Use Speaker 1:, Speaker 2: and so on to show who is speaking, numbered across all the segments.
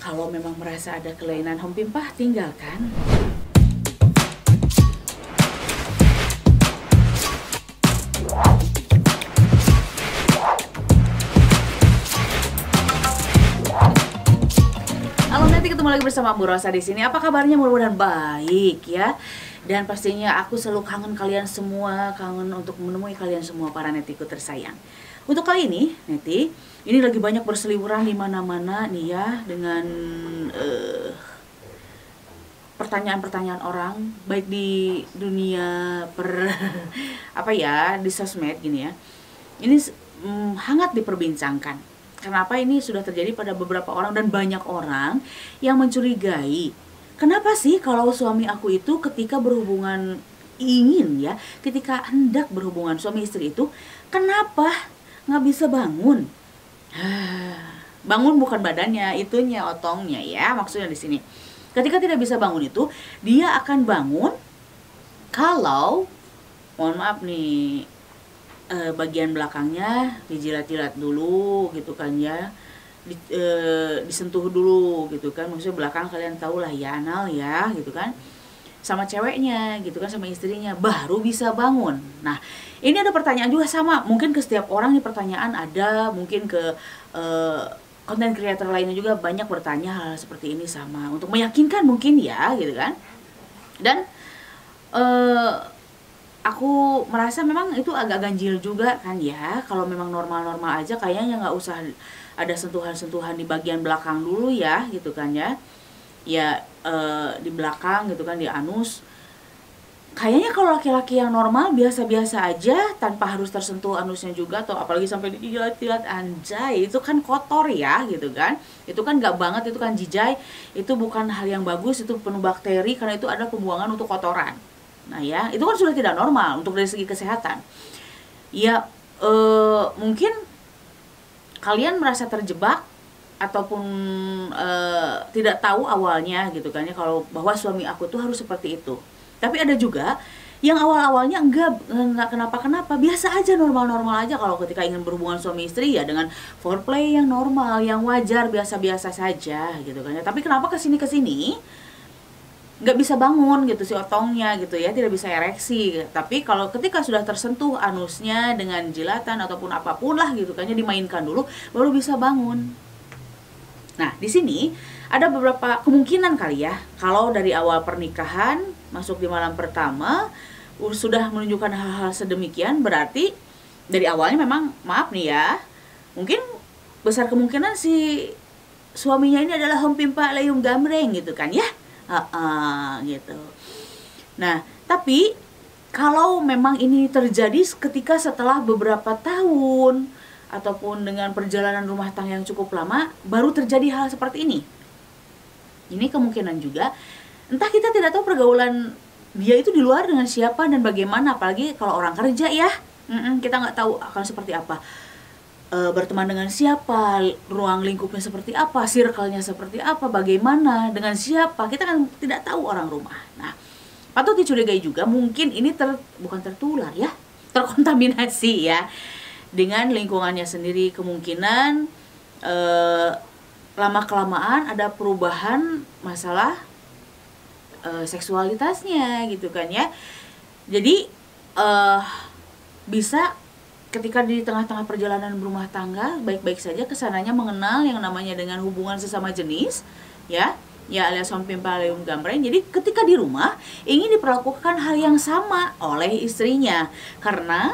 Speaker 1: Kalau memang merasa ada kelainan Hom Pimpah, tinggalkan. Halo, nanti ketemu lagi bersama Bu Rosa di sini. Apa kabarnya? Mudah-mudahan baik ya. Dan pastinya aku selalu kangen kalian semua, kangen untuk menemui kalian semua para netiku tersayang. Untuk kali ini, Neti, ini lagi banyak berseliweran di mana-mana nih ya dengan pertanyaan-pertanyaan orang, baik di dunia apa ya, di sosmed gini ya. Ini hangat diperbincangkan. Kenapa ini sudah terjadi pada beberapa orang dan banyak orang yang mencurigai. Kenapa sih kalau suami aku itu ketika berhubungan ketika hendak berhubungan suami istri itu, kenapa nggak bisa bangun? Bangun bukan badannya, itunya otongnya ya, maksudnya di sini. Ketika tidak bisa bangun itu, dia akan bangun kalau, mohon maaf nih, bagian belakangnya dijilat-jilat dulu gitu kan ya, disentuh dulu gitu kan, maksudnya belakang kalian tahu lah ya, anal ya gitu kan, sama ceweknya gitu kan, sama istrinya, baru bisa bangun. Nah, ini ada pertanyaan juga sama, mungkin ke setiap orang nih pertanyaan ada, mungkin ke konten creator lainnya juga banyak bertanya hal seperti ini sama, untuk meyakinkan mungkin ya gitu kan. Dan aku merasa memang itu agak ganjil juga kan ya, kalau memang normal-normal aja kayaknya nggak usah ada sentuhan-sentuhan di bagian belakang dulu ya gitu kan ya. Ya di belakang gitu kan, di anus. Kayaknya kalau laki-laki yang normal biasa-biasa aja tanpa harus tersentuh anusnya juga, atau apalagi sampai dijilat-jilat, anjay, itu kan kotor ya gitu kan. Itu kan gak banget, itu kan jijai, itu bukan hal yang bagus, itu penuh bakteri karena itu ada pembuangan untuk kotoran. Nah ya, itu kan sudah tidak normal untuk dari segi kesehatan. Ya mungkin kalian merasa terjebak ataupun tidak tahu awalnya gitu kan ya, kalau bahwa suami aku tuh harus seperti itu. Tapi ada juga yang awal-awalnya enggak kenapa-kenapa, biasa aja, normal-normal aja kalau ketika ingin berhubungan suami istri ya, dengan foreplay yang normal, yang wajar, biasa-biasa saja gitu kan ya. Tapi kenapa kesini nggak bisa bangun gitu si otongnya gitu ya, tidak bisa ereksi. Tapi kalau ketika sudah tersentuh anusnya dengan jilatan ataupun apapun lah gitu kan ya, dimainkan dulu baru bisa bangun. Nah, di sini ada beberapa kemungkinan kali ya, kalau dari awal pernikahan masuk di malam pertama sudah menunjukkan hal-hal sedemikian, berarti dari awalnya memang, maaf nih ya, mungkin besar kemungkinan si suaminya ini adalah Hom Pimpah Layum Gamreng gitu kan ya. Gitu. Nah, tapi kalau memang ini terjadi ketika setelah beberapa tahun ataupun dengan perjalanan rumah tangga yang cukup lama, baru terjadi hal seperti ini. Ini kemungkinan juga, entah kita tidak tahu pergaulan dia itu di luar dengan siapa dan bagaimana, apalagi kalau orang kerja ya, kita nggak tahu akan seperti apa, berteman dengan siapa, ruang lingkupnya seperti apa, circle-nya seperti apa, bagaimana, dengan siapa, kita kan tidak tahu orang rumah. Nah, patut dicurigai juga mungkin ini bukan tertular ya, terkontaminasi ya, dengan lingkungannya sendiri. Kemungkinan lama-kelamaan ada perubahan masalah seksualitasnya gitu kan ya. Jadi bisa ketika di tengah-tengah perjalanan berumah tangga baik-baik saja, kesananya mengenal yang namanya dengan hubungan sesama jenis ya alias Hom Pimpah Layum Gamreng. Jadi ketika di rumah ingin diperlakukan hal yang sama oleh istrinya, karena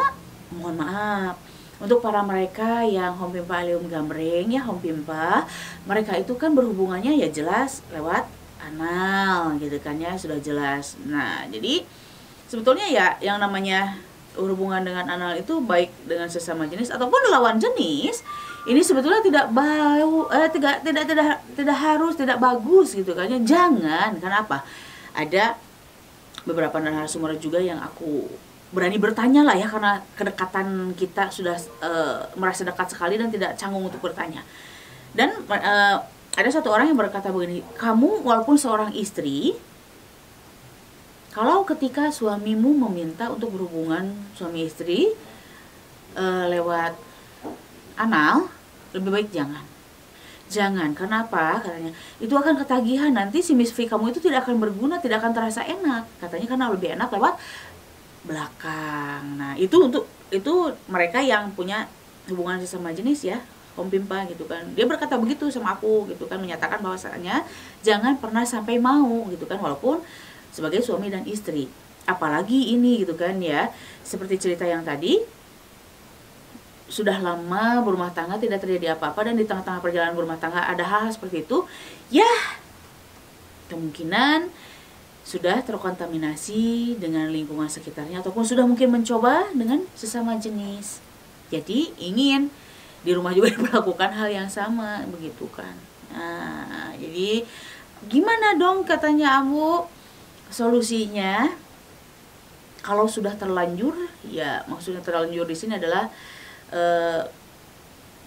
Speaker 1: mohon maaf, untuk para mereka yang Hom Pimpah Layum Gamreng ya, Hom Pimpah, mereka itu kan berhubungannya ya jelas lewat anal gitu kan ya, sudah jelas. Nah, jadi sebetulnya ya yang namanya hubungan dengan anal itu baik dengan sesama jenis ataupun lawan jenis, ini sebetulnya tidak tidak bagus gitu kan ya. Jangan, kenapa? Ada beberapa narasumber juga yang aku berani bertanya lah ya, karena kedekatan kita sudah merasa dekat sekali dan tidak canggung untuk bertanya. Dan ada satu orang yang berkata begini, kamu walaupun seorang istri, kalau ketika suamimu meminta untuk berhubungan suami istri lewat anal, lebih baik jangan. Jangan, kenapa? Katanya, itu akan ketagihan, nanti si Miss V kamu itu tidak akan berguna, tidak akan terasa enak. Katanya karena lebih enak lewat belakang. Nah, itu mereka yang punya hubungan sesama jenis ya, Om Pimpa gitu kan. Dia berkata begitu sama aku gitu kan, menyatakan bahwasanya jangan pernah sampai mau gitu kan, walaupun sebagai suami dan istri. Apalagi ini gitu kan ya, seperti cerita yang tadi, sudah lama berumah tangga tidak terjadi apa-apa dan di tengah-tengah perjalanan berumah tangga ada hal seperti itu, ya kemungkinan sudah terkontaminasi dengan lingkungan sekitarnya ataupun sudah mungkin mencoba dengan sesama jenis. Jadi ingin di rumah juga diperlakukan hal yang sama begitu kan. Nah, jadi gimana dong katanya Abu? Solusinya kalau sudah terlanjur, ya maksudnya terlanjur di sini adalah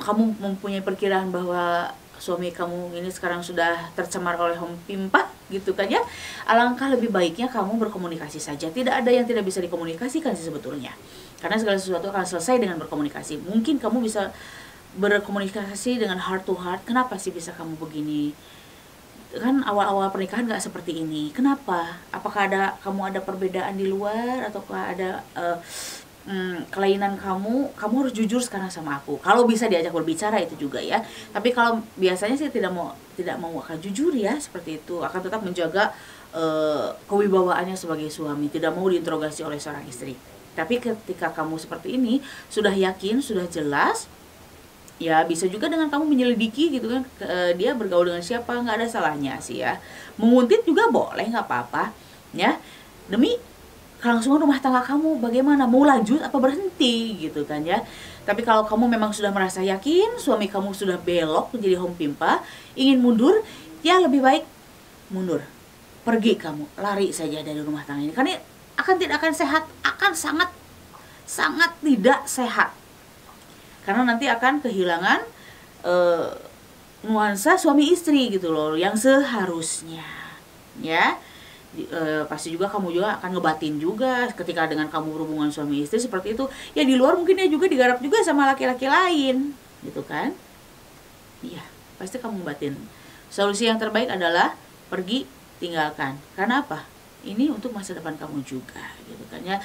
Speaker 1: kamu mempunyai perkiraan bahwa suami kamu ini sekarang sudah tercemar oleh Om Pimpa gitu kan ya, alangkah lebih baiknya kamu berkomunikasi saja. Tidak ada yang tidak bisa dikomunikasikan sih sebetulnya, karena segala sesuatu akan selesai dengan berkomunikasi. Mungkin kamu bisa berkomunikasi dengan heart to heart, kenapa sih bisa kamu begini, kan awal-awal pernikahan gak seperti ini, kenapa, apakah kamu ada perbedaan di luar, ataukah ada kelainan kamu harus jujur sekarang sama aku. Kalau bisa diajak berbicara itu juga ya. Tapi kalau biasanya sih tidak mau akan jujur ya, seperti itu. Akan tetap menjaga kewibawaannya sebagai suami, tidak mau diinterogasi oleh seorang istri. Tapi ketika kamu seperti ini, sudah yakin, sudah jelas, ya bisa juga dengan kamu menyelidiki gitu kan, dia bergaul dengan siapa, nggak ada salahnya sih ya. Menguntit juga boleh, nggak apa-apa ya, demi kelangsungan rumah tangga kamu. Bagaimana, mau lanjut apa berhenti gitu kan ya. Tapi kalau kamu memang sudah merasa yakin suami kamu sudah belok menjadi Om Pimpa, ingin mundur, ya lebih baik mundur, pergi kamu, lari saja dari rumah tangga ini, karena tidak akan sehat, akan sangat tidak sehat, karena nanti akan kehilangan nuansa suami istri gitu loh, yang seharusnya ya. Pasti juga kamu juga akan ngebatin juga ketika dengan kamu berhubungan suami istri seperti itu ya. Di luar mungkin dia juga digarap juga sama laki-laki lain gitu kan. Iya, pasti kamu batin. Solusi yang terbaik adalah pergi, tinggalkan. Karena apa? Ini untuk masa depan kamu juga gitu kan ya.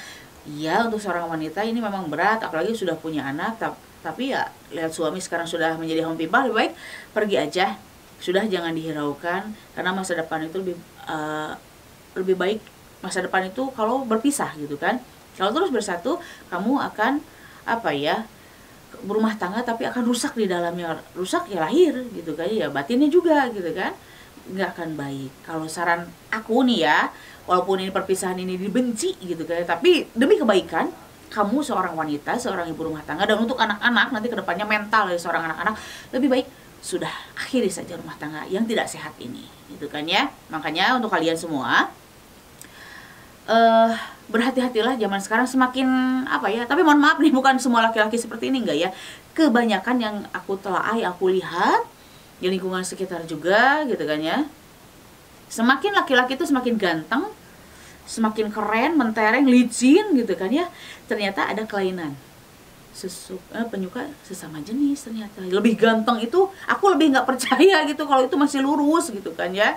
Speaker 1: Iya, untuk seorang wanita ini memang berat, apalagi sudah punya anak. Tapi ya lihat suami sekarang sudah menjadi Om Pimpa, lebih baik pergi aja. Sudah, jangan dihiraukan, karena masa depan itu lebih baik masa depan itu kalau berpisah gitu kan. Kalau terus bersatu, kamu akan berumah tangga tapi akan rusak di dalamnya. Rusak ya lahir gitu kan ya, batinnya juga gitu kan, nggak akan baik. Kalau saran aku nih ya, walaupun ini perpisahan ini dibenci gitu kan, tapi demi kebaikan kamu seorang wanita, seorang ibu rumah tangga, dan untuk anak-anak nanti kedepannya mental dari seorang anak-anak, lebih baik sudah akhiri saja rumah tangga yang tidak sehat ini gitu kan ya. Makanya untuk kalian semua, berhati-hatilah, zaman sekarang semakin tapi mohon maaf nih, bukan semua laki-laki seperti ini, enggak ya. Kebanyakan yang aku telaah, aku lihat di lingkungan sekitar juga gitu kan ya, semakin laki-laki itu semakin ganteng, semakin keren, mentereng, licin gitu kan ya, ternyata ada kelainan penyuka sesama jenis. Ternyata lebih ganteng itu aku lebih nggak percaya gitu kalau itu masih lurus gitu kan ya.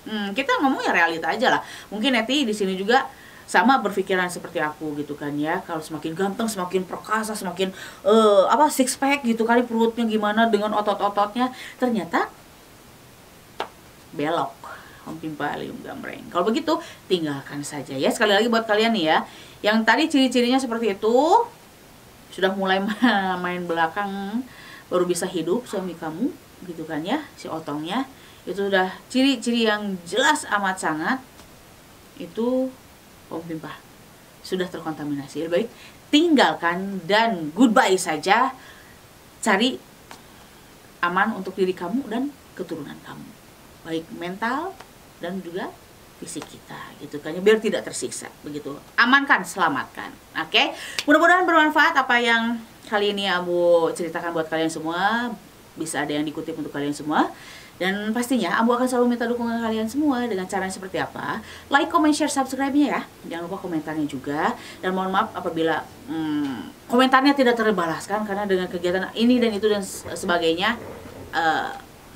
Speaker 1: Kita ngomong ya realita aja lah. Mungkin Neti di sini juga sama berpikiran seperti aku gitu kan ya. Kalau semakin ganteng, semakin perkasa, semakin six pack gitu kali, perutnya gimana dengan otot-ototnya, ternyata belok Om Pimpa Lium Gambreng. Kalau begitu tinggalkan saja ya. Sekali lagi buat kalian nih ya, yang tadi ciri-cirinya seperti itu, sudah mulai main belakang baru bisa hidup suami kamu gitu kan ya, si otongnya itu udah ciri-ciri yang jelas amat sangat, itu Om Pimpa sudah terkontaminasi. Lebih baik tinggalkan dan goodbye saja. Cari aman untuk diri kamu dan keturunan kamu, baik mental dan juga fisik kita gitu kan ya, biar tidak tersiksa begitu. Amankan, selamatkan. Oke? Mudah-mudahan bermanfaat apa yang kali ini Abu ceritakan buat kalian semua, bisa ada yang dikutip untuk kalian semua. Dan pastinya Abu akan selalu minta dukungan kalian semua dengan cara seperti apa. Like, comment, share, subscribe-nya ya. Jangan lupa komentarnya juga. Dan mohon maaf apabila komentarnya tidak terbalaskan, karena dengan kegiatan ini dan itu dan sebagainya,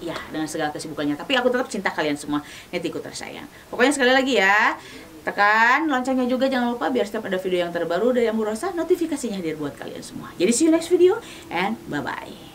Speaker 1: ya dengan segala kesibukannya. Tapi aku tetap cinta kalian semua, netiku tersayang. Pokoknya sekali lagi ya, tekan loncengnya juga jangan lupa biar setiap ada video yang terbaru dari Ambu Rosa notifikasinya hadir buat kalian semua. Jadi see you next video and bye bye.